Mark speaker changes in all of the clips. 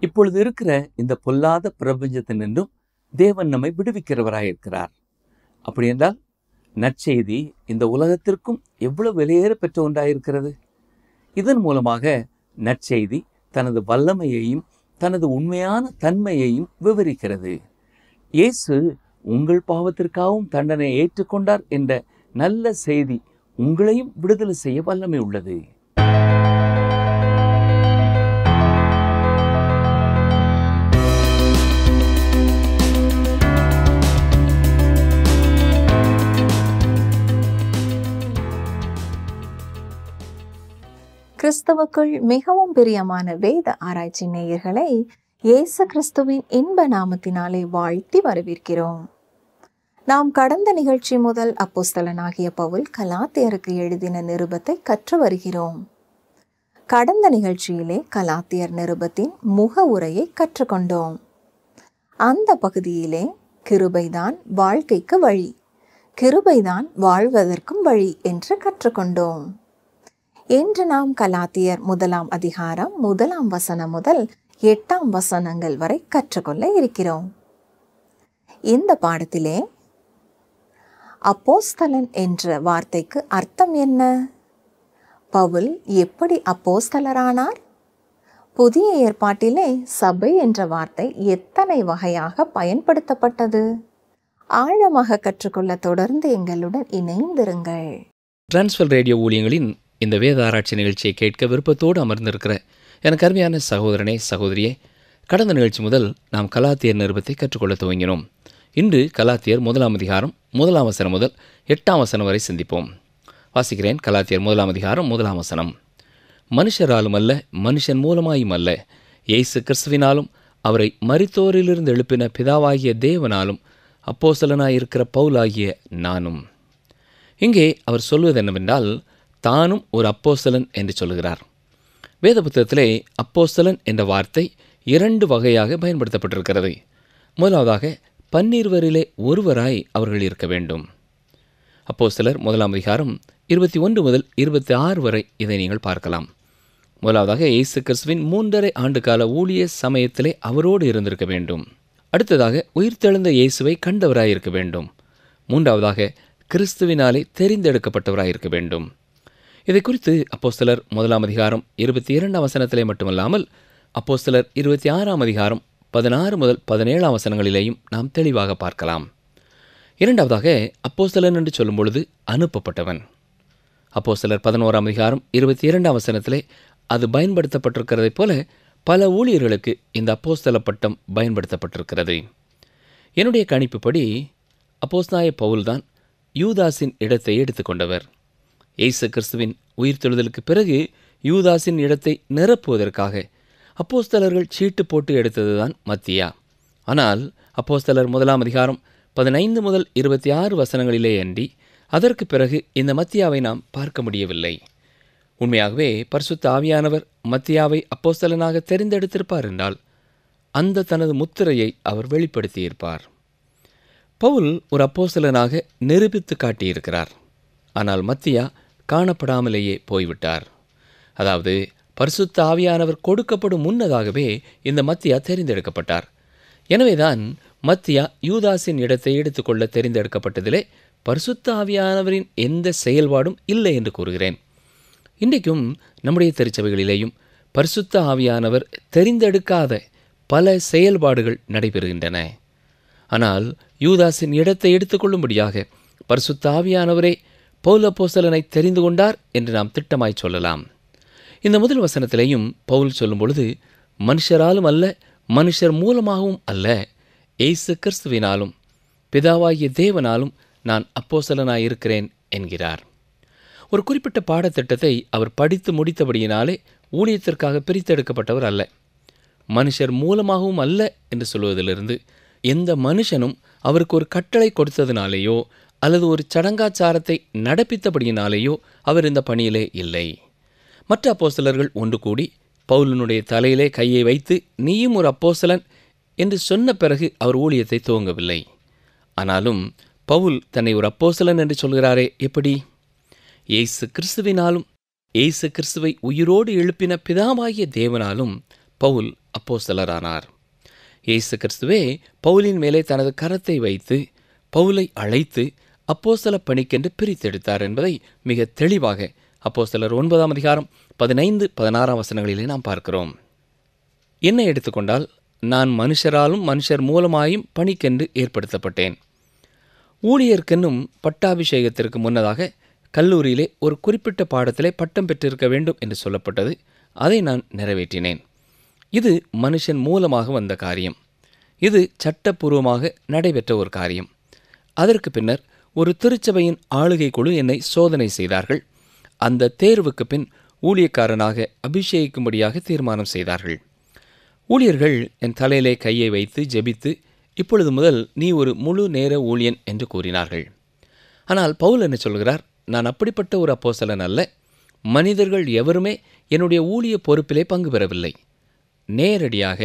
Speaker 1: இப்பொழுது இருக்கிற இந்த பொல்லாத பிரபஞ்சத்தினின்றும் தேவன் நம்மை விடுவிக்கிறவராயிருக்கிறார். அப்படி என்றால் நற்செய்தி இந்த உலகத்திற்கும் எவ்வளவு விலையேற பெற்ற ஒன்றாயிருக்கிறது. இதன் மூலமாக நற்செய்தி தனது வல்லமையையும் தனது உண்மையான தன்மையையும் விவரிக்கிறது. இயேசு உங்கள் பாவத்திற்காகவும் தண்டனை ஏற்றுக்கொண்டார் என்ற நல்ல செய்தி உங்களையும் விடுதலை செய்ய வல்லமை உள்ளது.
Speaker 2: கிறிஸ்துவுக்குள் மிகவும் பிரியமான வேத ஆராய்ச்சி நேயர்களை இயேசு கிறிஸ்துவின் இன்ப நாமத்தினாலே வாழ்த்தி வரவேற்கிறோம். நாம் கடந்த நிகழ்ச்சி முதல் அப்போஸ்தலனாகிய பவுல் கலாத்தியருக்கு எழுதின நிருபத்தை கற்று வருகிறோம். கடந்த நிகழ்ச்சியிலே கலாத்தியர் நிருபத்தின் முக உரையை கற்றுக்கொண்டோம். அந்த பகுதியிலே கிருபைதான் வாழ்க்கைக்கு வழி, கிருபைதான் வாழ்வதற்கும் வழி என்று கற்றுக்கொண்டோம். இன்று நாம் கலாத்தியர் 1ஆம் அதிகாரம் 1ஆம் வசனம் முதல் 8ஆம் வசனங்கள் வரை கற்றுக்கொள்ள இருக்கிறோம். இந்த பாடத்திலே அப்போஸ்தலன் என்ற வார்த்தைக்கு அர்த்தம் என்ன? பவுல் எப்படி அப்போஸ்தலரானார்? புதிய ஏற்பாட்டிலே சபை என்ற வார்த்தை எத்தனை வகையாக பயன்படுத்தப்பட்டது? ஆழமாக கற்றுக்கொள்ள தொடர்ந்து எங்களுடன் இணைந்திருங்கள்.
Speaker 3: டிரான்ஸ்வர் ரேடியோ ஊழியங்களின் இந்த வேத ஆராய்ச்சி நிகழ்ச்சியை கேட்க விருப்பத்தோடு அமர்ந்திருக்கிற எனக்கு அருமையான சகோதரனே, சகோதரியே, கடந்த நிகழ்ச்சி முதல் நாம் கலாத்தியர் நிருபத்தை கற்றுக்கொள்ள துவங்கினோம். இன்று கலாத்தியர் 1ஆம் அதிகாரம் 1ஆம் வசனம் முதல் 8ஆம் வசனம் வரை சிந்திப்போம். வாசிக்கிறேன். கலாத்தியர் 1ஆம் அதிகாரம் 1ஆம் வசனம். மனுஷராலும் அல்ல, மனுஷன் மூலமாயும் அல்ல, இயேசு கிறிஸ்துவினாலும் அவரை மரித்தோரிலிருந்து எழுப்பின பிதாவாகிய தேவனாலும் அப்போஸ்தலனாயிருக்கிற பவுலாகிய நானும். இங்கே அவர் சொல்வது என்னவென்றால், தானும் ஒரு அப்போஸ்தலன் என்று சொல்லுகிறார். வேத புத்தகத்திலே அப்போஸ்தலன் என்ற வார்த்தை 2 வகையாக பயன்படுத்தப்பட்டிருக்கிறது. முதலாவதாக 12 ஒருவராய் அவர்கள் இருக்க வேண்டும். அப்போஸ்தலர் 1ஆம் அதிகாரம் 21 முதல் 26 வரை இதை நீங்கள் பார்க்கலாம். முதலாவதாக இயேசு கிறிஸ்துவின் 3½ ஆண்டு கால ஊழிய சமயத்திலே அவரோடு இருந்திருக்க வேண்டும். அடுத்ததாக உயிர்த்தெழுந்த இயேசுவை கண்டவராயிருக்க வேண்டும். மூன்றாவதாக கிறிஸ்துவினாலே தெரிந்தெடுக்கப்பட்டவராயிருக்க வேண்டும். இதை குறித்து அப்போஸ்தலர் 1ஆம் அதிகாரம் 22ஆம் வசனத்திலே மட்டுமல்லாமல் அப்போஸ்தலர் 26ஆம் அதிகாரம் 16 முதல் 17ஆம் வசனங்களிலேயும் நாம் தெளிவாக பார்க்கலாம். இரண்டாவதாக அப்போஸ்தலன் என்று சொல்லும் பொழுது அனுப்பப்பட்டவன். அப்போஸ்தலர் 11ஆம் அதிகாரம் 22ஆம் வசனத்திலே அது பயன்படுத்தப்பட்டிருக்கிறதைப் போல பல ஊழியர்களுக்கு இந்த அப்போஸ்தல பட்டம் பயன்படுத்தப்பட்டிருக்கிறது. என்னுடைய கணிப்புப்படி அப்போஸ்தலனாகிய பவுல்தான் யூதாஸின் இடத்தை எடுத்துக்கொண்டவர். இயேசு கிறிஸ்துவின் உயிர்த்தெழுதலுக்கு பிறகு யூதாஸின் இடத்தை நிரப்புவதற்காக அப்போஸ்தலர்கள் சீட்டு போட்டு எடுத்ததுதான் மத்தியா. ஆனால் அப்போஸ்தலர் 1ஆம் அதிகாரம் 15 முதல் 26 வசனங்களிலே அன்றி அதற்கு பிறகு இந்த மத்தியாவை நாம் பார்க்க முடியவில்லை. உண்மையாகவே பரிசுத்த ஆவியானவர் மத்தியாவை அப்போஸ்தலனாக தெரிந்தெடுத்திருப்பார் என்றால் அந்த தனது முத்திரையை அவர் வெளிப்படுத்தியிருப்பார். பவுல் ஒரு அப்போஸ்தலனாக நிரூபித்து காட்டியிருக்கிறார். ஆனால் மத்தியா காணப்படாமலேயே போய்விட்டார். அதாவது பரிசுத்த ஆவியானவர் கொடுக்கப்படும் முன்னதாகவே இந்த மத்தியா தெரிந்தெடுக்கப்பட்டார். எனவேதான் மத்தியா யூதாஸின் இடத்தை எடுத்துக்கொள்ள தெரிந்தெடுக்கப்பட்டதிலே பரிசுத்த ஆவியானவரின் எந்த செயல்பாடும் இல்லை என்று கூறுகிறேன். இன்றைக்கும் நம்முடைய திருச்சபைகளிலேயும் பரிசுத்த ஆவியானவர் தெரிந்தெடுக்காத பல செயல்பாடுகள் நடைபெறுகின்றன. ஆனால் யூதாஸின் இடத்தை எடுத்துக்கொள்ளும்படியாக பரிசுத்த ஆவியானவரே பவுல் அப்போஸ்தலனை தெரிந்து கொண்டார் என்று நாம் திட்டமாய் சொல்லலாம். இந்த முதல் வசனத்திலேயும் பவுல் சொல்லும் பொழுது மனுஷராலும் அல்ல, மனுஷர் மூலமாகவும் அல்ல, இயேசு கிறிஸ்துவினாலும் பிதாவாகிய தேவனாலும் நான் அப்போஸ்தலனாயிருக்கிறேன் என்கிறார். ஒரு குறிப்பிட்ட பாடத்திட்டத்தை அவர் படித்து முடித்தபடியினாலே ஊழியத்திற்காக பிரித்தெடுக்கப்பட்டவர் அல்ல. மனுஷர் மூலமாகவும் அல்ல என்று சொல்வதிலிருந்து எந்த மனுஷனும் அவருக்கு ஒரு கட்டளை கொடுத்ததினாலேயோ அல்லது ஒரு சடங்காச்சாரத்தை நடப்பித்தபடியினாலேயோ அவர் இந்த பணியிலே இல்லை. மற்ற அப்போஸ்தலர்கள் ஒன்று கூடி பவுலினுடைய தலையிலே கையை வைத்து நீயும் ஒரு அப்போஸ்தலன் என்று சொன்ன பிறகு அவர் ஊழியத்தை துவங்கவில்லை. ஆனாலும் பவுல் தன்னை ஒரு அப்போஸ்தலன் என்று சொல்கிறாரே, எப்படி? இயேசு கிறிஸ்துவினாலும் இயேசு கிறிஸ்துவை உயிரோடு எழுப்பின பிதாவாகிய தேவனாலும் பவுல் அப்போஸ்தலரானார். இயேசு கிறிஸ்துவே பவுலின் மேலே தனது கரத்தை வைத்து பவுலை அழைத்து அப்போஸ்தல பணிக்கென்று பிரித்தெடுத்தார் என்பதை மிக தெளிவாக அப்போஸ்தலர் 9ஆம் அதிகாரம் 15-16 வசனங்களிலே நாம் பார்க்கிறோம். என்னை எடுத்துக்கொண்டால் நான் மனுஷராலும் மனுஷர் மூலமாயும் பணிக்கென்று ஏற்படுத்தப்பட்டேன். ஊழியர்க்கென்னும் பட்டாபிஷேகத்திற்கு முன்னதாக கல்லூரியிலே ஒரு குறிப்பிட்ட பாடத்திலே பட்டம் பெற்றிருக்க வேண்டும் என்று சொல்லப்பட்டது. அதை நான் நிறைவேற்றினேன். இது மனுஷன் மூலமாக வந்த காரியம். இது சட்டப்பூர்வமாக நடைபெற்ற ஒரு காரியம். அதற்கு பின்னர் ஒரு திருச்சபையின் ஆளுகை குழு என்னை சோதனை செய்தார்கள். அந்த தேர்வுக்கு பின் ஊழியக்காரனாக அபிஷேகிக்கும்படியாக தீர்மானம் செய்தார்கள். ஊழியர்கள் என் தலையிலே கையை வைத்து ஜெபித்து, இப்பொழுது முதல் நீ ஒரு முழு நேர ஊழியன் என்று கூறினார்கள். ஆனால் பவுல் என்ன சொல்கிறார்? நான் அப்படிப்பட்ட ஒரு அப்போஸ்தலன் அல்ல. மனிதர்கள் எவருமே என்னுடைய ஊழிய பொறுப்பிலே பங்கு பெறவில்லை. நேரடியாக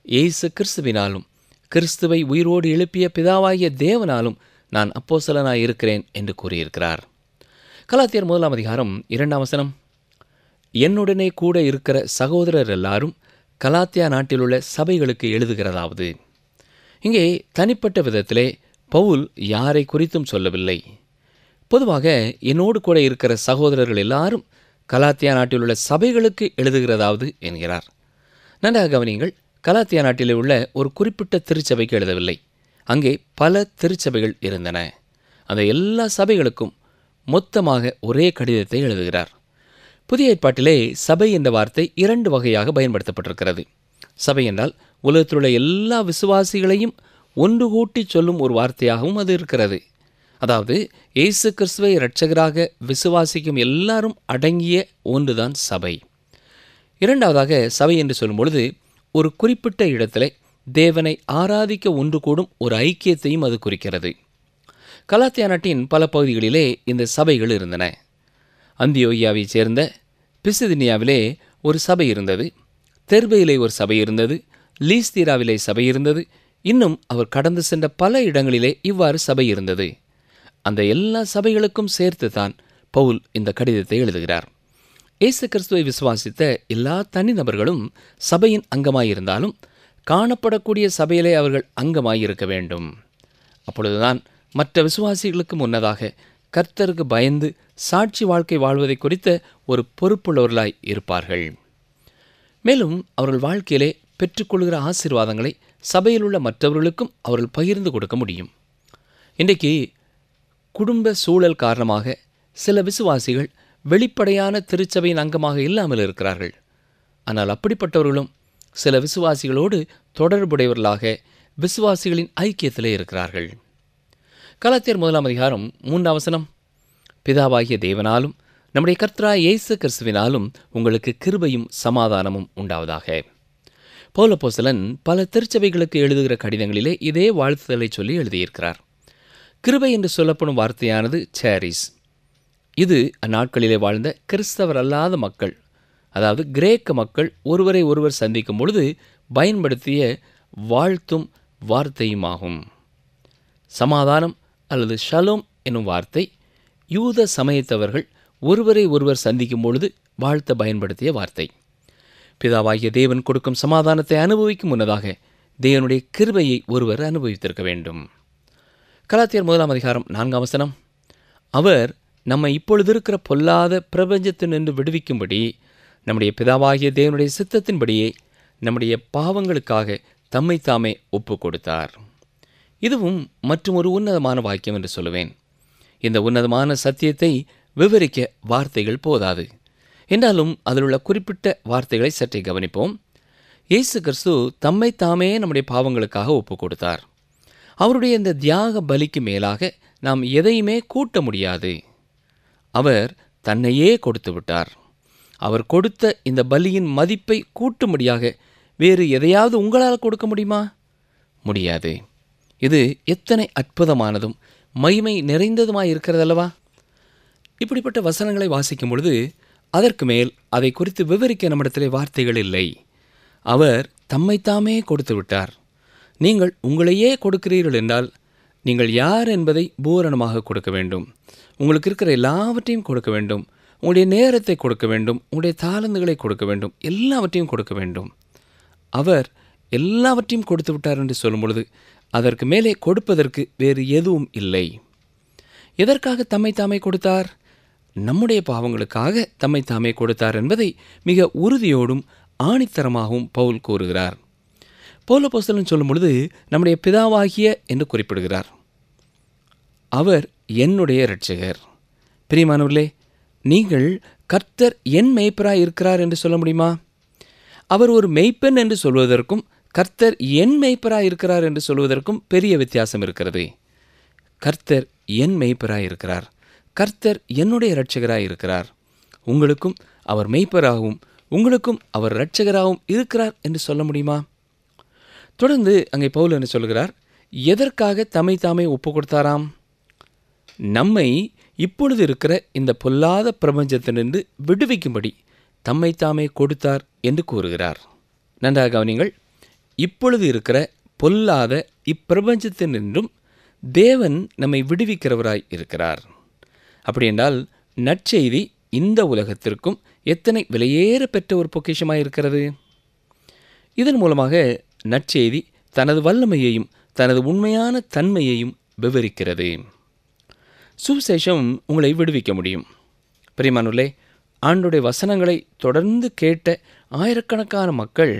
Speaker 3: இயேசு கிறிஸ்துவினாலும் கிறிஸ்துவை உயிரோடு எழுப்பிய பிதாவாகிய தேவனாலும் நான் அப்போஸ்தலனாய் இருக்கிறேன் என்று கூறியிருக்கிறார். கலாத்தியர் 1ஆம் அதிகாரம் 2ஆம் வசனம், என்னுடனே கூட இருக்கிற சகோதரர் எல்லாரும் கலாத்தியா நாட்டிலுள்ள சபைகளுக்கு எழுதுகிறதாவது. இங்கே தனிப்பட்ட விதத்திலே பவுல் யாரை குறித்தும் சொல்லவில்லை. பொதுவாக என்னோடு கூட இருக்கிற சகோதரர்கள் எல்லாரும் கலாத்தியா நாட்டிலுள்ள சபைகளுக்கு எழுதுகிறதாவது என்கிறார். நன்றாக கவனியுங்கள். கலாத்தியா நாட்டிலே உள்ள ஒரு குறிப்பிட்ட திருச்சபைக்கு எழுதவில்லை. அங்கே பல திருச்சபைகள் இருந்தன. அந்த எல்லா சபைகளுக்கும் மொத்தமாக ஒரே கடிதத்தை எழுதுகிறார். புதிய ஏற்பாட்டிலே சபை என்ற வார்த்தை 2 வகையாக பயன்படுத்தப்பட்டிருக்கிறது. சபை என்றால் உலகத்திலுள்ள எல்லா விசுவாசிகளையும் ஒன்று கூட்டி சொல்லும் ஒரு வார்த்தையாகவும் அது இருக்கிறது. அதாவது இயேசு கிறிஸ்துவை இரட்சகராக விசுவாசிக்கும் எல்லாரும் அடங்கிய ஒன்றுதான் சபை. இரண்டாவதாக சபை என்று சொல்லும் பொழுது ஒரு குறிப்பிட்ட இடத்திலே தேவனை ஆராதிக்க ஒன்று கூடும் ஒரு ஐக்கியத்தையும் அது குறிக்கிறது. கலாத்தியா நாட்டின் பல பகுதிகளிலே இந்த சபைகள் இருந்தன. அந்தியோகியாவைச் சேர்ந்த பிசிதினியாவிலே ஒரு சபை இருந்தது. தெர்பையிலே ஒரு சபை இருந்தது. லீஸ்தீராவிலே சபை இருந்தது. இன்னும் அவர் கடந்து சென்ற பல இடங்களிலே இவ்வாறு சபை இருந்தது. அந்த எல்லா சபைகளுக்கும் சேர்த்து தான் பவுல் இந்த கடிதத்தை எழுதுகிறார். இயேசு கிறிஸ்துவை விசுவாசித்த எல்லா தனிநபர்களும் சபையின் அங்கமாயிருந்தாலும் காணப்படக்கூடிய சபையிலே அவர்கள் அங்கமாயிருக்க வேண்டும். அப்பொழுதுதான் மற்ற விசுவாசிகளுக்கு முன்னதாக கர்த்தருக்கு பயந்து சாட்சி வாழ்க்கை வாழ்வதை குறித்த ஒரு பொறுப்புள்ளவர்களாய் இருப்பார்கள். மேலும் அவர்கள் வாழ்க்கையிலே பெற்றுக்கொள்கிற ஆசீர்வாதங்களை சபையில் உள்ள மற்றவர்களுக்கும் அவர்கள் பகிர்ந்து கொடுக்க முடியும். இன்றைக்கு குடும்ப சூழல் காரணமாக சில விசுவாசிகள் வெளிப்படையான திருச்சபையின் அங்கமாக இல்லாமல் இருக்கிறார்கள். ஆனால் அப்படிப்பட்டவர்களும் சில விசுவாசிகளோடு தொடர்புடையவர்களாக விசுவாசிகளின் ஐக்கியத்திலே இருக்கிறார்கள். கலாத்தியர் 1ஆம் அதிகாரம் 3ஆம் வசனம், பிதாவாகிய தேவனாலும் நம்முடைய கர்த்தராகிய இயேசு கிறிஸ்துவினாலும் உங்களுக்கு கிருபையும் சமாதானமும் உண்டாவதாக. பவுல் அப்போஸ்தலன் பல திருச்சபைகளுக்கு எழுதுகிற கடிதங்களிலே இதே வாழ்த்துதலை சொல்லி எழுதியிருக்கிறார். கிருபை என்று சொல்லப்படும் வார்த்தையானது சேரிஸ். இது அந்நாட்களிலே வாழ்ந்த கிறிஸ்தவர் அல்லாத மக்கள், அதாவது கிரேக்க மக்கள் ஒருவரை ஒருவர் சந்திக்கும் பொழுது பயன்படுத்திய வாழ்த்தும் வார்த்தையுமாகும். சமாதானம் அல்லது ஷலோம் என்னும் வார்த்தை யூத சமயத்தவர்கள் ஒருவரை ஒருவர் சந்திக்கும் பொழுது வாழ்த்த பயன்படுத்திய வார்த்தை. பிதாவாகிய தேவன் கொடுக்கும் சமாதானத்தை அனுபவிக்கும் முன்னதாக தேவனுடைய கிருபையை ஒருவர் அனுபவித்திருக்க வேண்டும். கலாத்தியர் 1ஆம் அதிகாரம் 4ஆம் வசனம், அவர் நம்மை இப்பொழுது இருக்கிற பொல்லாத பிரபஞ்சத்தினின்று விடுவிக்கும்படி நம்முடைய பிதாவாகிய தேவனுடைய சித்தத்தின்படியே நம்முடைய பாவங்களுக்காக தம்மை தாமே ஒப்பு கொடுத்தார். இதுவும் மற்றும் ஒரு உன்னதமான வாக்கியம் என்று சொல்லுவேன். இந்த உன்னதமான சத்தியத்தை விவரிக்க வார்த்தைகள் போதாது. என்றாலும் அதில் உள்ள குறிப்பிட்ட வார்த்தைகளை சற்றே கவனிப்போம். இயேசு கிறிஸ்து தம்மை தாமே நம்முடைய பாவங்களுக்காக ஒப்பு கொடுத்தார். அவருடைய இந்த தியாக பலிக்கு மேலாக நாம் எதையுமே கூட்ட முடியாது. அவர் தன்னையே கொடுத்து விட்டார். அவர் கொடுத்த இந்த பலியின் மதிப்பை கூட்டும்படியாக வேறு எதையாவது உங்களால் கொடுக்க முடியுமா? முடியாது. இது எத்தனை அற்புதமானதும் மகிமை நிறைந்ததுமாய் இருக்கிறதல்லவா? இப்படிப்பட்ட வசனங்களை வாசிக்கும் பொழுது அதற்கு மேல் அதை குறித்து விவரிக்க நம்மிடத்திலே வார்த்தைகள் இல்லை. அவர் தம்மைத்தாமே கொடுத்து விட்டார். நீங்கள் உங்களையே கொடுக்கிறீர்கள் என்றால் நீங்கள் யார் என்பதை பூரணமாக கொடுக்க வேண்டும். உங்களுக்கு இருக்கிற எல்லாவற்றையும் கொடுக்க வேண்டும். உங்களுடைய நேரத்தை கொடுக்க வேண்டும். உங்களுடைய தாளந்துகளை கொடுக்க வேண்டும். எல்லாவற்றையும் கொடுக்க வேண்டும். அவர் எல்லாவற்றையும் கொடுத்து விட்டார் என்று சொல்லும் பொழுது அதற்கு மேலே கொடுப்பதற்கு வேறு எதுவும் இல்லை. எதற்காக தம்மை தாமே கொடுத்தார்? நம்முடைய பாவங்களுக்காக தம்மை தாமே கொடுத்தார் என்பதை மிக உறுதியோடும் ஆணித்தரமாகவும் பவுல் கூறுகிறார். பவுல் அப்போஸ்தலன் சொல்லும் பொழுது நம்முடைய பிதாவாகிய என்று குறிப்பிடுகிறார். அவர் என்னுடைய இரட்சகர். பிரியமானவர்களே, நீங்கள் கர்த்தர் என் மேய்ப்பராய் இருக்கிறார் என்று சொல்ல முடியுமா? அவர் ஒரு மேய்ப்பன் என்று சொல்வதற்கும் கர்த்தர் என் மேய்ப்பராய் இருக்கிறார் என்று சொல்வதற்கும் பெரிய வித்தியாசம் இருக்கிறது. கர்த்தர் என் மேய்ப்பராய் இருக்கிறார், கர்த்தர் என்னுடைய இரட்சகராய் இருக்கிறார். உங்களுக்கும் அவர் மேய்ப்பராகவும் உங்களுக்கும் அவர் இரட்சகராகவும் இருக்கிறார் என்று சொல்ல முடியுமா? தொடர்ந்து அங்கே பவுல் என்ன சொல்கிறார்? எதற்காக தம்மை தாமே ஒப்பு கொடுத்தாராம்? நம்மை இப்பொழுது இருக்கிற இந்த பொல்லாத பிரபஞ்சத்தினின்று விடுவிக்கும்படி தம்மை தாமே கொடுத்தார் என்று கூறுகிறார். நன்றாக கவனிங்கள். இப்பொழுது இருக்கிற பொல்லாத இப்பிரபஞ்சத்தினின்றும் தேவன் நம்மை விடுவிக்கிறவராய் இருக்கிறார். அப்படி என்றால் நற்செய்தி இந்த உலகத்திற்கும் எத்தனை விலையேற பெற்ற ஒரு பொக்கிஷமாக இருக்கிறது. இதன் மூலமாக நற்செய்தி தனது வல்லமையையும் தனது உண்மையான தன்மையையும் விவரிக்கிறது. சுவிசேஷம் உங்களை விடுவிக்க முடியும். பிரியமானவர்களே, ஆண்டவருடைய வசனங்களை தொடர்ந்து கேட்ட ஆயிரக்கணக்கான மக்கள்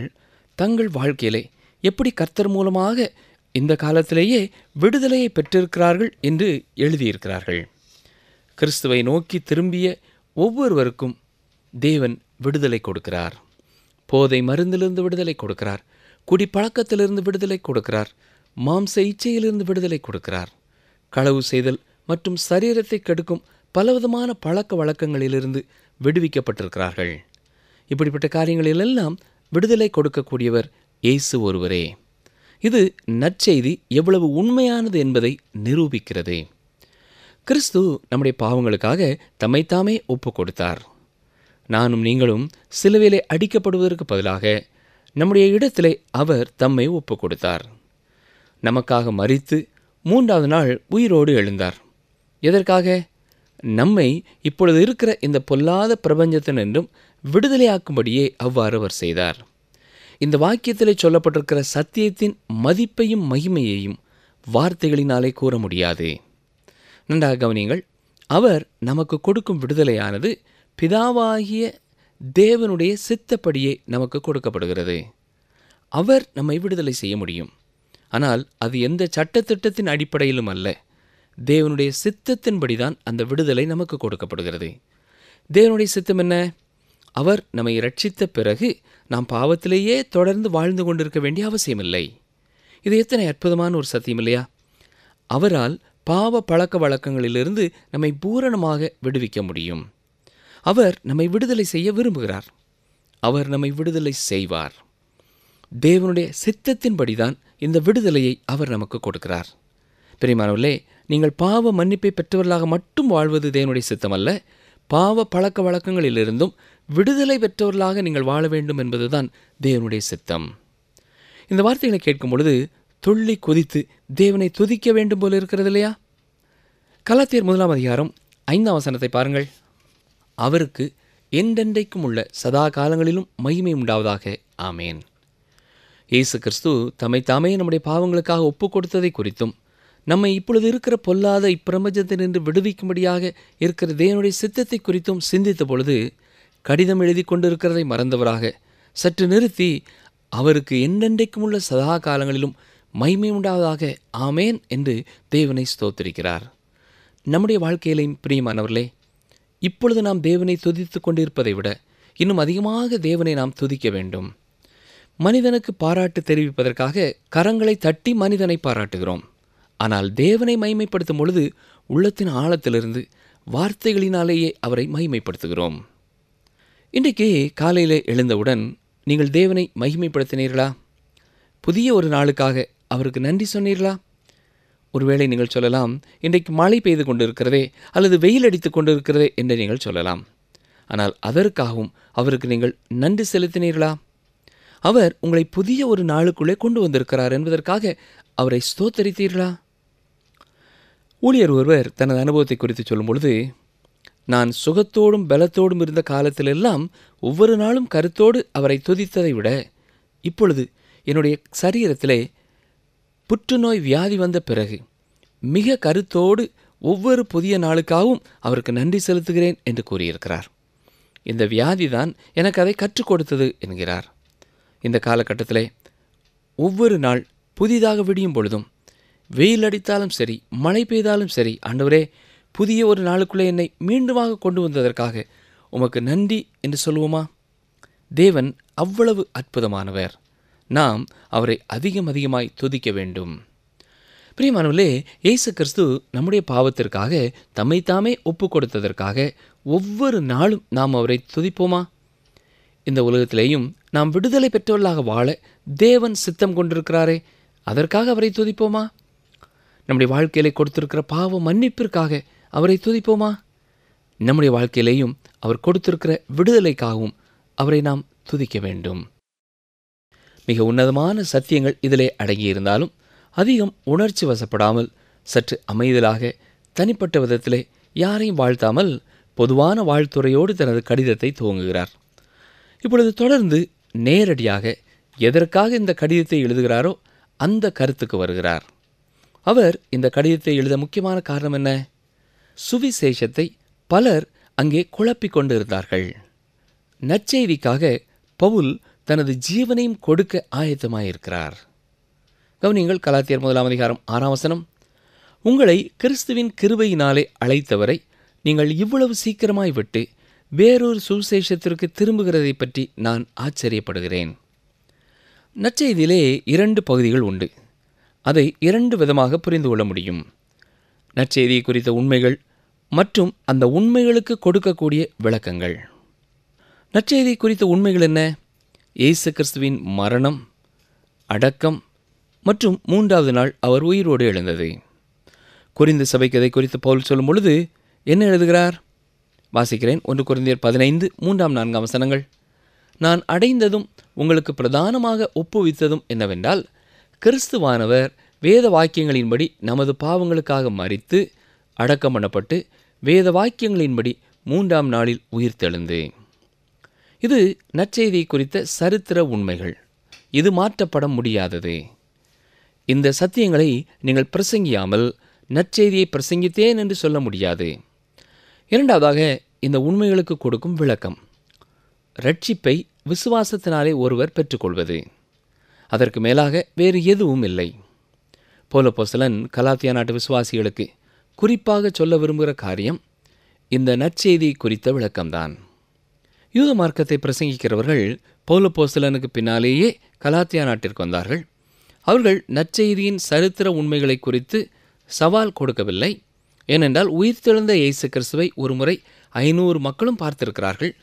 Speaker 3: தங்கள் வாழ்க்கையிலே எப்படி கர்த்தர் மூலமாக இந்த காலத்திலேயே விடுதலையை பெற்றிருக்கிறார்கள் என்று எழுதியிருக்கிறார்கள். கிறிஸ்துவை நோக்கி திரும்பிய ஒவ்வொருவருக்கும் தேவன் விடுதலை கொடுக்கிறார். போதை மருந்திலிருந்து விடுதலை கொடுக்கிறார், குடிப்பழக்கத்திலிருந்து விடுதலை கொடுக்கிறார், மாம்ச இச்சையிலிருந்து விடுதலை கொடுக்கிறார், களவு செய்தல் மற்றும் சரீரத்தை கெடுக்கும் பலவிதமான பழக்க வழக்கங்களிலிருந்து விடுவிக்கப்பட்டிருக்கிறார்கள். இப்படிப்பட்ட காரியங்களிலெல்லாம் விடுதலை கொடுக்கக்கூடியவர் இயேசு ஒருவரே. இது நற்செய்தி எவ்வளவு உண்மையானது என்பதை நிரூபிக்கிறது. கிறிஸ்து நம்முடைய பாவங்களுக்காக தம்மைத்தாமே ஒப்பு கொடுத்தார். நானும் நீங்களும் சிலுவையிலே அடிக்கப்படுவதற்கு பதிலாக நம்முடைய இடத்திலே அவர் தம்மை ஒப்பு கொடுத்தார். நமக்காக மரித்து 3வது நாள் உயிரோடு எழுந்தார். எதற்காக? நம்மை இப்பொழுது இருக்கிற இந்த பொல்லாத பிரபஞ்சத்தினின்றும் விடுதலையாக்கும்படியே அவ்வாறு அவர் செய்தார். இந்த வாக்கியத்திலே சொல்லப்பட்டிருக்கிற சத்தியத்தின் மதிப்பையும் மகிமையையும் வார்த்தைகளினாலே கூற முடியாது. நன்றாக கவனியுங்கள். அவர் நமக்கு கொடுக்கும் விடுதலையானது பிதாவாகிய தேவனுடைய சித்தப்படியே நமக்கு கொடுக்கப்படுகிறது. அவர் நம்மை விடுதலை செய்ய முடியும். ஆனால் அது எந்த சட்டத்திட்டத்தின் அடிப்படையிலும் அல்ல. தேவனுடைய சித்தத்தின்படிதான் அந்த விடுதலை நமக்கு கொடுக்கப்படுகிறது. தேவனுடைய சித்தம் என்ன? அவர் நம்மை இரட்சித்த பிறகு நாம் பாவத்திலேயே தொடர்ந்து வாழ்ந்து கொண்டிருக்க வேண்டிய அவசியமில்லை. இது எத்தனை அற்புதமான ஒரு சத்தியம் இல்லையா? அவரால் பாவ பழக்க வழக்கங்களிலிருந்து நம்மை பூரணமாக விடுவிக்க முடியும். அவர் நம்மை விடுதலை செய்ய விரும்புகிறார். அவர் நம்மை விடுதலை செய்வார். தேவனுடைய சித்தத்தின்படிதான் இந்த விடுதலையை அவர் நமக்கு கொடுக்கிறார். பிரியமானவர்களே, நீங்கள் பாவ மன்னிப்பை பெற்றவர்களாக மட்டும் வாழ்வது தேவனுடைய சித்தம் அல்ல. பாவ பழக்க வழக்கங்களிலிருந்தும் விடுதலை பெற்றவர்களாக நீங்கள் வாழ வேண்டும் என்பதுதான் தேவனுடைய சித்தம். இந்த வார்த்தைகளை கேட்கும் பொழுது துள்ளி கொதித்து தேவனை துதிக்க வேண்டும் போல இருக்கிறது இல்லையா? கலாத்தியர் 1ஆம் அதிகாரம் 5ஆம் வசனத்தை பாருங்கள். அவருக்கு என்றென்றைக்கும் உள்ள சதா காலங்களிலும் மகிமை உண்டாவதாக. ஆமேன். இயேசு கிறிஸ்து தம்மை தாமே நம்முடைய பாவங்களுக்காக ஒப்பு கொடுத்ததை குறித்தும் நம்மை இப்பொழுது இருக்கிற பொல்லாத இப்பிரபஞ்சத்தினின்று விடுவிக்கும்படியாக இருக்கிற தேவனுடைய சித்தத்தை குறித்தும் சிந்தித்த பொழுது கடிதம் எழுதி கொண்டிருக்கிறதை மறந்தவராக சற்று நிறுத்தி அவருக்கு என்றென்றைக்கும் உள்ள சதா காலங்களிலும் மகிமை உண்டாவதாக ஆமேன் என்று தேவனை ஸ்தோத்திரிக்கிறார். நம்முடைய வாழ்க்கையிலையும் பிரியமானவர்களே, இப்பொழுது நாம் தேவனை துதித்து கொண்டிருப்பதை விட இன்னும் அதிகமாக தேவனை நாம் துதிக்க வேண்டும். மனிதனுக்கு பாராட்டு தெரிவிப்பதற்காக கரங்களை தட்டி மனிதனை பாராட்டுகிறோம். ஆனால் தேவனை மகிமைப்படுத்தும் பொழுது உள்ளத்தின் ஆழத்திலிருந்து வார்த்தைகளினாலேயே அவரை மகிமைப்படுத்துகிறோம். இன்றைக்கு காலையில் எழுந்தவுடன் நீங்கள் தேவனை மகிமைப்படுத்தினீர்களா? புதிய ஒரு நாளுக்காக அவருக்கு நன்றி சொன்னீர்களா? ஒருவேளை நீங்கள் சொல்லலாம், இன்றைக்கு மழை பெய்து கொண்டிருக்கிறதே அல்லது வெயில் அடித்து கொண்டிருக்கிறதே என்று நீங்கள் சொல்லலாம். ஆனால் அதற்காகவும் அவருக்கு நீங்கள் நன்றி செலுத்தினீர்களா? அவர் உங்களை புதிய ஒரு நாளுக்குள்ளே கொண்டு வந்திருக்கிறார் என்பதற்காக அவரை ஸ்தோத்தரித்தீர்களா? ஊழியர் ஒருவர் தனது அனுபவத்தை குறித்து சொல்லும் பொழுது, நான் சுகத்தோடும் பலத்தோடும் இருந்த காலத்திலெல்லாம் ஒவ்வொரு நாளும் கருத்தோடு அவரை துதித்ததை விட இப்பொழுது என்னுடைய சரீரத்திலே புற்றுநோய் வியாதி வந்த பிறகு மிக கருத்தோடு ஒவ்வொரு புதிய நாளுக்காகவும் அவருக்கு நன்றி செலுத்துகிறேன் என்று கூறியிருக்கிறார். இந்த வியாதிதான் எனக்கு அதை கற்றுக் கொடுத்தது என்கிறார். இந்த காலகட்டத்திலே ஒவ்வொரு நாள் புதிதாக விடியும் பொழுதும் வெயில் அடித்தாலும் சரி, மழை பெய்தாலும் சரி, ஆண்டவரே, புதிய ஒரு நாளுக்குள்ளே என்னை மீண்டுமாக கொண்டு வந்ததற்காக உமக்கு நன்றி என்று சொல்லுவோமா? தேவன் அவ்வளவு அற்புதமானவர். நாம் அவரை அதிகமாய் துதிக்க வேண்டும். பிரியமானவர்களே, இயேசு கிறிஸ்து நம்முடைய பாவத்திற்காக தம்மைத்தாமே ஒப்பு கொடுத்ததற்காக ஒவ்வொரு நாளும் நாம் அவரை துதிப்போமா? இந்த உலகத்திலேயும் நாம் விடுதலை பெற்றவர்களாக வாழ தேவன் சித்தம் கொண்டிருக்கிறாரே, அதற்காக அவரை துதிப்போமா? நம்முடைய வாழ்க்கையிலே கொடுத்திருக்கிற பாவ மன்னிப்பிற்காக அவரை துதிப்போமா? நம்முடைய வாழ்க்கையிலேயும் அவர் கொடுத்திருக்கிற விடுதலைக்காகவும் அவரை நாம் துதிக்க வேண்டும். மிக உன்னதமான சத்தியங்கள் இதிலே அடங்கியிருந்தாலும் அதிகம் உணர்ச்சி வசப்படாமல் சற்று அமைதலாக தனிப்பட்ட விதத்திலே யாரையும் வாழ்த்தாமல் பொதுவான வாழ்த்துறையோடு தனது கடிதத்தை துவங்குகிறார். இப்பொழுது தொடர்ந்து நேரடியாக எதற்காக இந்த கடிதத்தை எழுதுகிறாரோ அந்த கருத்துக்கு வருகிறார். அவர் இந்த கடிதத்தை எழுத முக்கியமான காரணம் என்ன? சுவிசேஷத்தை பலர் அங்கே குழப்பிக் கொண்டு இருந்தார்கள். நற்செய்திக்காக பவுல் தனது ஜீவனையும் கொடுக்க ஆயத்தமாயிருக்கிறார். கவனியங்கள், கலாத்தியர் 1:6 உங்களை கிறிஸ்துவின் கிருபையினாலே அழைத்தவரை நீங்கள் இவ்வளவு சீக்கிரமாய் விட்டு வேறொரு சுவிசேஷத்திற்கு திரும்புகிறதை பற்றி நான் ஆச்சரியப்படுகிறேன். நற்செய்தியிலே 2 பகுதிகள் உண்டு. அதை 2 விதமாக புரிந்து கொள்ள முடியும். நற்செய்தி குறித்த உண்மைகள் மற்றும் அந்த உண்மைகளுக்கு கொடுக்கக்கூடிய விளக்கங்கள். நற்செய்தி குறித்த உண்மைகள் என்ன? இயேசு கிறிஸ்துவின் மரணம், அடக்கம் மற்றும் 3வது நாள் அவர் உயிரோடு எழுந்தது. கொரிந்து சபைக்கு அதை குறித்து பவுல் சொல்லும் பொழுது என்ன எழுதுகிறார்? வாசிக்கிறேன். 1 கொரிந்தியர் 15:3-4 நான் அடைந்ததும் உங்களுக்கு பிரதானமாக ஒப்புவித்ததும் என்னவென்றால், கிறிஸ்துவானவர் வேத வாக்கியங்களின்படி நமது பாவங்களுக்காக மரித்து அடக்கம் பண்ணப்பட்டு வேத வாக்கியங்களின்படி 3ஆம் நாளில் உயிர்த்தெழுந்து. இது நற்செய்தி குறித்த சரித்திர உண்மைகள். இது மாற்றப்பட முடியாதது. இந்த சத்தியங்களை நீங்கள் பிரசங்கியாமல் நற்செய்தியை பிரசங்கித்தேன் என்று சொல்ல முடியாது. 2வதாக இந்த உண்மைகளுக்கு கொடுக்கும் விளக்கம். ரட்சிப்பை விசுவாசத்தினாலே ஒருவர் பெற்றுக்கொள்வது. அதற்கு மேலாக வேறு எதுவும் இல்லை. பவுலப்போஸ்தலன் கலாத்தியா நாட்டு விசுவாசிகளுக்கு குறிப்பாக சொல்ல விரும்புகிற காரியம் இந்த நற்செய்தி குறித்த விளக்கம்தான். யூத மார்க்கத்தை பிரசங்கிக்கிறவர்கள் பவுலப்போஸ்தலனுக்கு பின்னாலேயே கலாத்தியா நாட்டிற்கு வந்தார்கள். அவர்கள் நற்செய்தியின் சரித்திர உண்மைகளை குறித்து சவால் கொடுக்கவில்லை. ஏனென்றால் உயிர்த்தெழுந்த இயேசு கிறிஸ்துவை ஒருமுறை 500 மக்களும் பார்த்திருக்கிறார்கள்.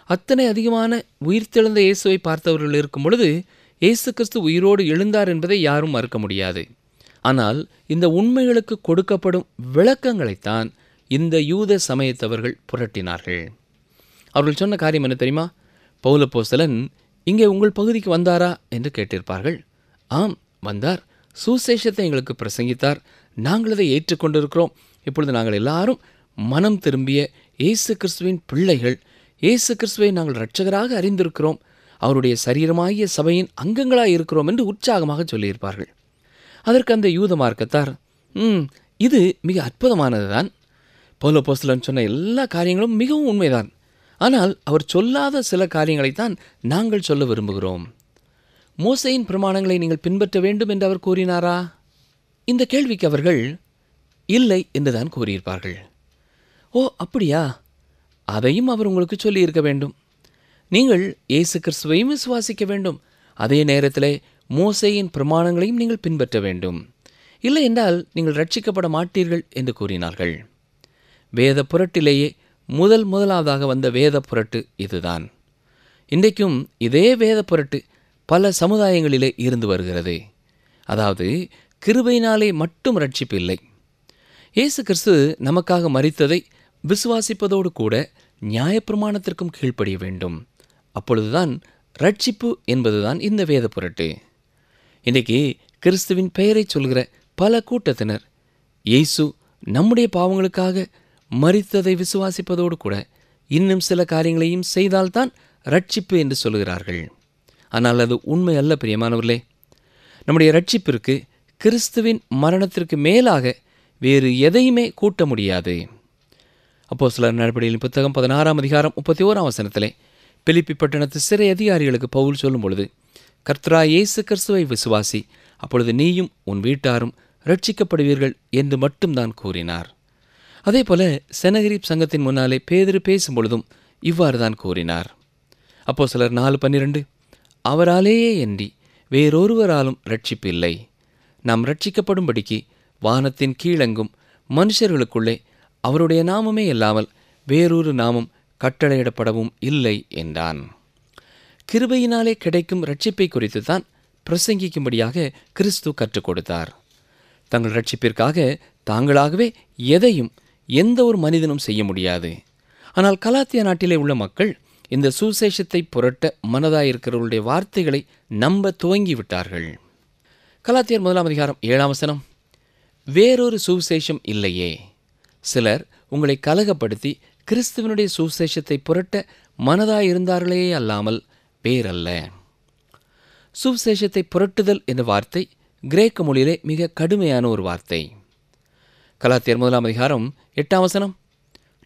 Speaker 3: அத்தனை அதிகமான உயிர்த்தெழுந்த இயேசுவை பார்த்தவர்கள் இருக்கும் பொழுது இயேசு கிறிஸ்து உயிரோடு எழுந்தார் என்பதை யாரும் மறுக்க முடியாது. ஆனால் இந்த உண்மைகளுக்கு கொடுக்கப்படும் விளக்கங்களைத்தான் இந்த யூத சமயத்தவர்கள் புரட்டினார்கள். அவர்கள் சொன்ன காரியம் என்ன தெரியுமா? பவுலப்போஸ்தலன் இங்கே உங்கள் பகுதிக்கு வந்தாரா என்று கேட்டிருப்பார்கள். ஆம், வந்தார். சுசேஷத்தை எங்களுக்கு பிரசங்கித்தார். நாங்கள் அதை ஏற்றுக்கொண்டிருக்கிறோம். இப்பொழுது நாங்கள் எல்லாரும் மனம் திரும்பிய இயேசு கிறிஸ்துவின் பிள்ளைகள். இயேசு கிறிஸ்துவை நாங்கள் இரட்சகராக அறிந்திருக்கிறோம். அவருடைய சரீரமாகிய சபையின் அங்கங்களாக இருக்கிறோம் என்று உற்சாகமாக சொல்லியிருப்பார்கள். அதற்கு அந்த யூத மார்க்கத்தார், இது மிக அற்புதமானதுதான். பவுலப்போஸ்தலன் சொன்ன எல்லா காரியங்களும் மிகவும் உண்மைதான். ஆனால் அவர் சொல்லாத சில காரியங்களைத்தான் நாங்கள் சொல்ல விரும்புகிறோம். மோசேயின் பிரமாணங்களை நீங்கள் பின்பற்ற வேண்டும் என்று அவர் கூறினாரா? இந்த கேள்விக்கு அவர்கள் இல்லை என்றுதான் கூறியிருப்பார்கள். ஓ, அப்படியா? அதையும் அவர் உங்களுக்கு சொல்லியிருக்க வேண்டும். நீங்கள் இயேசு கிறிஸ்துவையும் விசுவாசிக்க வேண்டும். அதே நேரத்தில் மோசேயின் பிரமாணங்களையும் நீங்கள் பின்பற்ற வேண்டும். இல்லை என்றால் நீங்கள் ரட்சிக்கப்பட மாட்டீர்கள் என்று கூறினார்கள். வேத புரட்டிலேயே முதலாவதாக வந்த வேத புரட்டு இதுதான். இன்றைக்கும் இதே வேத புரட்டு பல சமுதாயங்களிலே இருந்து வருகிறது. அதாவது கிருபையினாலே மட்டும் ரட்சிப்பு இல்லை. இயேசு கிறிஸ்து நமக்காக மரித்ததை விசுவாசிப்பதோடு கூட நியாயப்பிரமாணத்திற்கும் கீழ்ப்படிய வேண்டும். அப்பொழுதுதான் ரட்சிப்பு என்பதுதான் இந்த வேத புரட்டு. இன்றைக்கு கிறிஸ்துவின் பெயரை சொல்கிற பல கூட்டத்தினர் இயேசு நம்முடைய பாவங்களுக்காக மரித்ததை விசுவாசிப்பதோடு கூட இன்னும் சில காரியங்களையும் செய்தால்தான் ரட்சிப்பு என்று சொல்கிறார்கள். ஆனால் அது உண்மை அல்ல பிரியமானவர்களே. நம்முடைய ரட்சிப்பிற்கு கிறிஸ்துவின் மரணத்திற்கு மேலாக வேறு எதையுமே கூட்ட முடியாது. அப்போஸ்தலர் நடபடிகளின் புத்தகம் 16ஆம் அதிகாரம் 31ஆம் வசனத்திலே பிலிப்பி பட்டணத்து சிறை அதிகாரிகளுக்கு பவுல் சொல்லும் பொழுது, கர்த்தராகிய இயேசு கிறிஸ்துவை விசுவாசி, அப்பொழுது நீயும் உன் வீட்டாரும் ரட்சிக்கப்படுவீர்கள் என்று மட்டும்தான் கூறினார். அதே போல செனகரிப் சங்கத்தின் முன்னாலே பேதுரு பேசும் பொழுதும் இவ்வாறு தான் கூறினார். அப்போஸ்தலர் 4:12, அவராலேயே அன்றி வேறொருவராலும் ரட்சிப்பு இல்லை. நாம் ரட்சிக்கப்படும்படிக்கு வானத்தின் கீழெங்கும் மனுஷர்களுக்குள்ளே அவருடைய நாமமே இல்லாமல் வேறொரு நாமம் கட்டளையிடப்படவும் இல்லை என்றான். கிருபையினாலே கிடைக்கும் ரட்சிப்பை குறித்து தான் பிரசங்கிக்கும்படியாக கிறிஸ்து கற்றுக் கொடுத்தார். தங்கள் ரட்சிப்பிற்காக தாங்களாகவே எதையும் எந்த ஒரு மனிதனும் செய்ய முடியாது. ஆனால் கலாத்தியா நாட்டிலே உள்ள மக்கள் இந்த சுசேஷத்தை புரட்ட மனதாயிருக்கிறவர்களுடைய வார்த்தைகளை நம்ப துவங்கிவிட்டார்கள். கலாத்தியர் 1ஆம் அதிகாரம் 7ஆம் வசனம், வேறொரு சுசேஷம் இல்லையே, சிலர் உங்களை கலகப்படுத்தி கிறிஸ்துவனுடைய சுசேஷத்தை புரட்ட மனதாயிருந்தார்களே அல்லாமல் வேறல்ல. சுசேஷத்தை புரட்டுதல் என்ற வார்த்தை கிரேக்க மொழியிலே மிக கடுமையான ஒரு வார்த்தை. கலாத்தியர் 1ஆம் அதிகாரம் 8ஆம் வசனம்,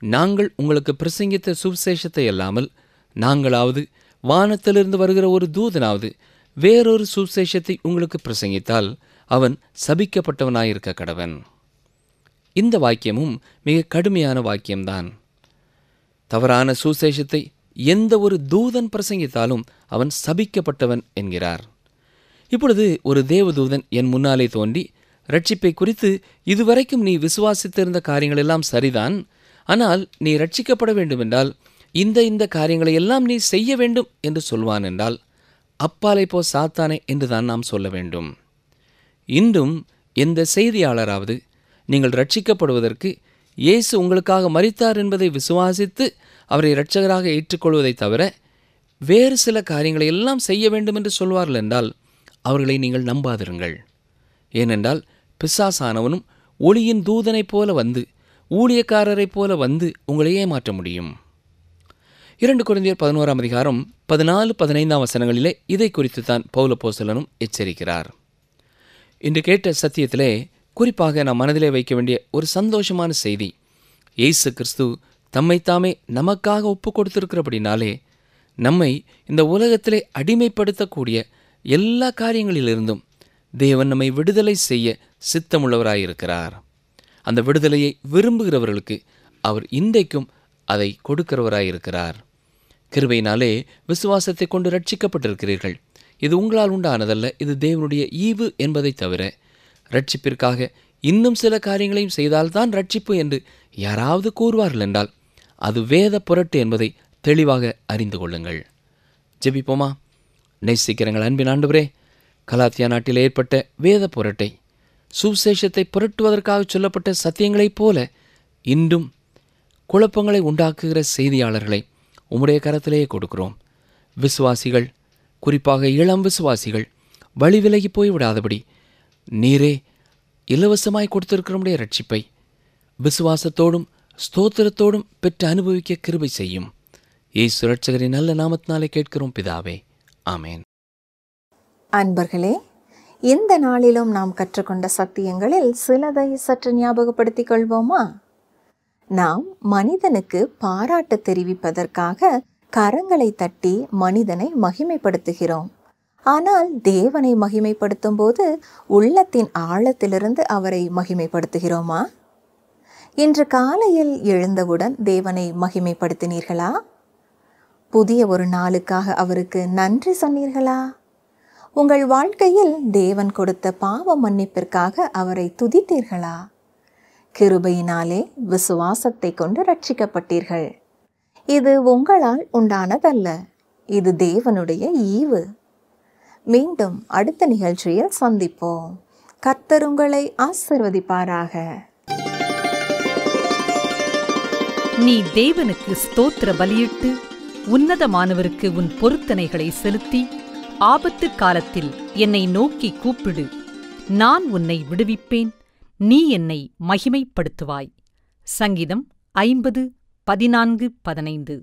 Speaker 3: நாங்கள் உங்களுக்கு பிரசங்கித்த சுவிசேஷத்தை அல்லாமல் நாங்களாவது வானத்திலிருந்து வருகிற ஒரு தூதனாவது வேறொரு சுவிசேஷத்தை உங்களுக்கு பிரசங்கித்தால் அவன் சபிக்கப்பட்டவனாயிருக்க கடவன். இந்த வாக்கியமும் மிக கடுமையான வாக்கியம்தான். தவறான சுவிசேஷத்தை எந்த ஒரு தூதன் பிரசங்கித்தாலும் அவன் சபிக்கப்பட்டவன் என்கிறார். இப்பொழுது ஒரு தேவதூதன் என் முன்னாலே தோன்றி, ரட்சிப்பை குறித்து இதுவரைக்கும் நீ விசுவாசித்திருந்த காரியங்கள் எல்லாம் சரிதான், ஆனால் நீ ரட்சிக்கப்பட வேண்டுமென்றால் இந்த காரியங்களை எல்லாம் நீ செய்ய வேண்டும் என்று சொல்வான் என்றால், அப்பாலை போ சாத்தானே என்றுதான் நாம் சொல்ல வேண்டும். இன்றும் எந்த செய்தியாளராவது நீங்கள் ரட்சிக்கப்படுவதற்கு இயேசு உங்களுக்காக மரித்தார் என்பதை விசுவாசித்து அவரை இரட்சகராக ஏற்றுக்கொள்வதை தவிர வேறு சில காரியங்களை எல்லாம் செய்ய வேண்டும் என்று சொல்வார்கள் என்றால் அவர்களை நீங்கள் நம்பாதிருங்கள். ஏனென்றால் பிசாசானவனும் ஒளியின் தூதனைப் போல வந்து, ஊழியக்காரரைப் போல வந்து உங்களை ஏமாற்ற முடியும். 2 கொரிந்தியர் 11ஆம் அதிகாரம் 14-15 வசனங்களிலே இதை குறித்து தான் பவுல் அப்போஸ்தலனும் எச்சரிக்கிறார். இன்று கேட்ட சத்தியத்திலே குறிப்பாக நாம் மனதிலே வைக்க வேண்டிய ஒரு சந்தோஷமான செய்தி, இயேசு கிறிஸ்து தம்மைத்தாமே நமக்காக ஒப்பு கொடுத்திருக்கிறபடினாலே நம்மை இந்த உலகத்திலே அடிமைப்படுத்தக்கூடிய எல்லா காரியங்களிலிருந்தும் தேவன் நம்மை விடுதலை செய்ய சித்தமுள்ளவராயிருக்கிறார். அந்த விடுதலையை விரும்புகிறவர்களுக்கு அவர் இன்றைக்கும் அதை கொடுக்கிறவராயிருக்கிறார். கிருபையினாலே விசுவாசத்தை கொண்டு ரட்சிக்கப்பட்டிருக்கிறீர்கள். இது உங்களால் உண்டானதல்ல, இது தேவனுடைய ஈவு என்பதை தவிர ரட்சிப்பிற்காக இன்னும் சில காரியங்களையும் செய்தால்தான் ரட்சிப்பு என்று யாராவது கூறுவார்கள் என்றால் அது வேத புரட்டு என்பதை தெளிவாக அறிந்து கொள்ளுங்கள். ஜெபிப்போமா. நேசிக்கிறங்கள் அன்பின் ஆண்டவரே, கலாத்தியா நாட்டில் ஏற்பட்ட வேத புரட்டை, சுவிசேஷத்தை புரட்டுவதற்காக சொல்லப்பட்ட சத்தியங்களைப் போல இன்றும் குழப்பங்களை உண்டாக்குகிற செய்தியாளர்களை உம்முடைய கரத்திலேயே கொடுக்கிறோம். விசுவாசிகள், குறிப்பாக இளம் விசுவாசிகள் வழி விலகி போய்விடாதபடி நீரே இலவசமாய் கொடுத்திருக்கிறோமுடைய ரட்சிப்பை விசுவாசத்தோடும் ஸ்தோத்திரத்தோடும் பெற்று அனுபவிக்க கிருபை செய்யும். இயேசு இரட்சகரின் நல்ல நாமத்தினாலே கேட்கிறோம் பிதாவே, ஆமேன்.
Speaker 2: அன்பர்களே, இந்த நாளிலும் நாம் கற்றுக்கொண்ட சத்தியங்களில் சிலதை சற்று ஞாபகப்படுத்திக் கொள்வோமா? நாம் மனிதனுக்கு பாராட்டு தெரிவிப்பதற்காக கரங்களை தட்டி மனிதனை மகிமைப்படுத்துகிறோம். ஆனால் தேவனை மகிமைப்படுத்தும் போது உள்ளத்தின் ஆழத்திலிருந்து அவரை மகிமைப்படுத்துகிறோமா? இன்று காலையில் எழுந்தவுடன் தேவனை மகிமைப்படுத்தினீர்களா? புதிய ஒரு நாளுக்காக அவருக்கு நன்றி சொன்னீர்களா? உங்கள் வாழ்க்கையில் தேவன் கொடுத்த பாவ மன்னிப்பிற்காக அவரை துதித்தீர்களா? கிருபையினாலே விசுவாசத்தை கொண்டு ரட்சிக்கப்பட்டீர்கள். இது உங்களால் உண்டானதல்ல, இது தேவனுடைய ஈவு. மீண்டும் அடுத்த நிகழ்ச்சியில் சந்திப்போம். கர்த்தர் உங்களை ஆசீர்வதிப்பாராக.
Speaker 4: நீ தேவனுக்கு ஸ்தோத்திர பலியிட்டு உன்னதமானவருக்கு உன் பொருத்தனைகளை செலுத்தி ஆபத்து காலத்தில் என்னை நோக்கி கூப்பிடு, நான் உன்னை விடுவிப்பேன், நீ என்னை மகிமைப்படுத்துவாய். சங்கீதம் 50:14-15.